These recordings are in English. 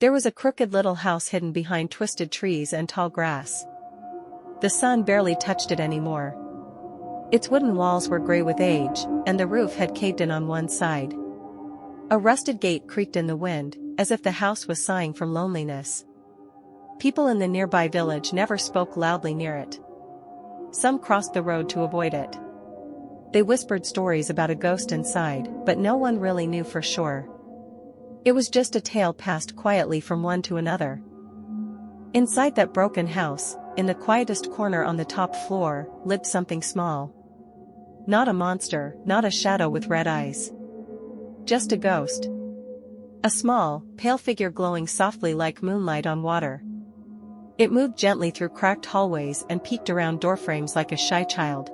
There was a crooked little house hidden behind twisted trees and tall grass. The sun barely touched it anymore. Its wooden walls were gray with age, and the roof had caved in on one side. A rusted gate creaked in the wind, as if the house was sighing from loneliness. People in the nearby village never spoke loudly near it. Some crossed the road to avoid it. They whispered stories about a ghost inside, but no one really knew for sure. It was just a tale passed quietly from one to another. Inside that broken house, in the quietest corner on the top floor, lived something small. Not a monster, not a shadow with red eyes. Just a ghost. A small, pale figure glowing softly like moonlight on water. It moved gently through cracked hallways and peeked around doorframes like a shy child.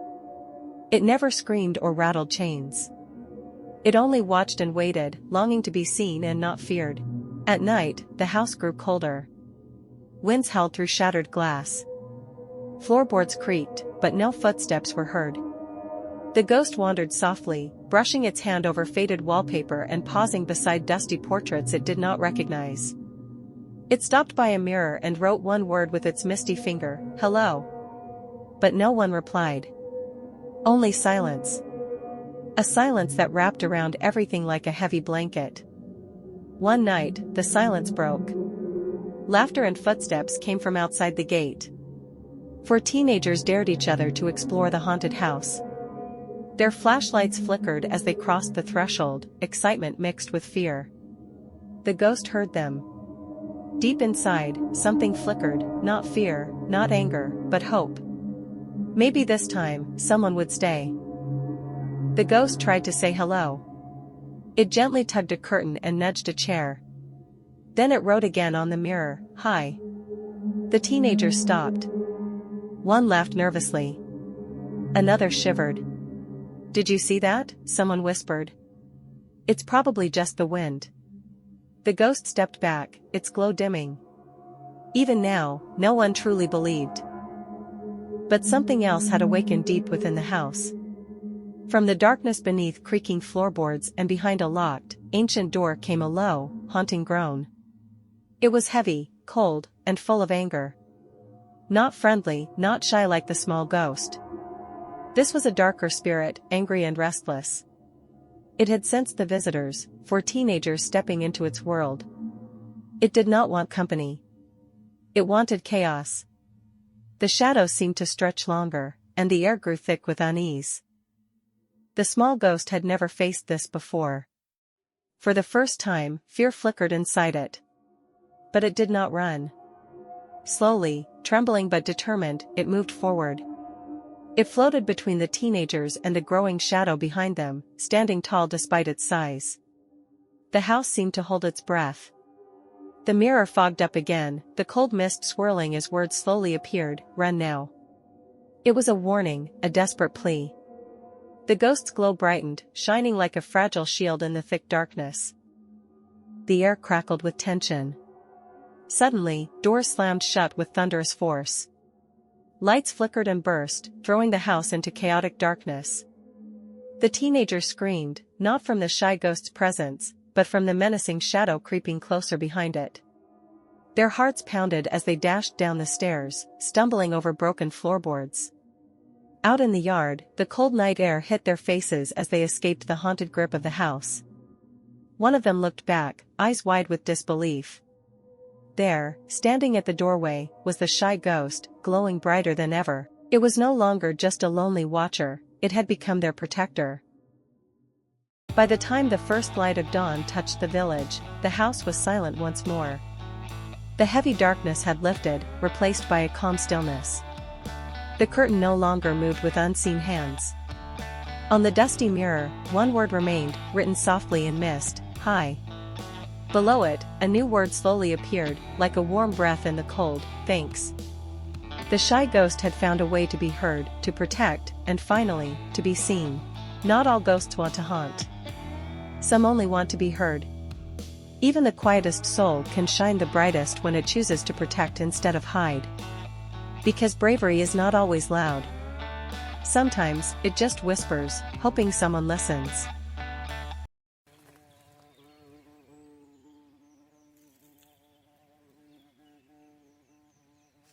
It never screamed or rattled chains. It only watched and waited, longing to be seen and not feared. At night, the house grew colder. Winds howled through shattered glass. Floorboards creaked, but no footsteps were heard. The ghost wandered softly, brushing its hand over faded wallpaper and pausing beside dusty portraits it did not recognize. It stopped by a mirror and wrote one word with its misty finger, "Hello." But no one replied. Only silence. A silence that wrapped around everything like a heavy blanket. One night, the silence broke. Laughter and footsteps came from outside the gate. 4 teenagers dared each other to explore the haunted house. Their flashlights flickered as they crossed the threshold, excitement mixed with fear. The ghost heard them. Deep inside, something flickered, not fear, not anger, but hope. Maybe this time, someone would stay. The ghost tried to say hello. It gently tugged a curtain and nudged a chair. Then it wrote again on the mirror, "Hi." The teenagers stopped. One laughed nervously. Another shivered. "Did you see that?" someone whispered. "It's probably just the wind." The ghost stepped back, its glow dimming. Even now, no one truly believed. But something else had awakened deep within the house. From the darkness beneath creaking floorboards and behind a locked, ancient door came a low, haunting groan. It was heavy, cold, and full of anger. Not friendly, not shy like the small ghost. This was a darker spirit, angry and restless. It had sensed the visitors, 4 teenagers stepping into its world. It did not want company. It wanted chaos. The shadows seemed to stretch longer, and the air grew thick with unease. The small ghost had never faced this before. For the first time, fear flickered inside it. But it did not run. Slowly, trembling but determined, it moved forward. It floated between the teenagers and the growing shadow behind them, standing tall despite its size. The house seemed to hold its breath. The mirror fogged up again, the cold mist swirling as words slowly appeared, "Run now." It was a warning, a desperate plea. The ghost's glow brightened, shining like a fragile shield in the thick darkness. The air crackled with tension. Suddenly, doors slammed shut with thunderous force. Lights flickered and burst, throwing the house into chaotic darkness. The teenagers screamed, not from the shy ghost's presence, but from the menacing shadow creeping closer behind it. Their hearts pounded as they dashed down the stairs, stumbling over broken floorboards. Out in the yard, the cold night air hit their faces as they escaped the haunted grip of the house. One of them looked back, eyes wide with disbelief. There, standing at the doorway, was the shy ghost, glowing brighter than ever. It was no longer just a lonely watcher, it had become their protector. By the time the first light of dawn touched the village, the house was silent once more. The heavy darkness had lifted, replaced by a calm stillness. The curtain no longer moved with unseen hands. On the dusty mirror, one word remained, written softly in mist, "Hi." Below it, a new word slowly appeared, like a warm breath in the cold, "Thanks." The shy ghost had found a way to be heard, to protect, and finally, to be seen. Not all ghosts want to haunt. Some only want to be heard. Even the quietest soul can shine the brightest when it chooses to protect instead of hide. Because bravery is not always loud. Sometimes, it just whispers, hoping someone listens.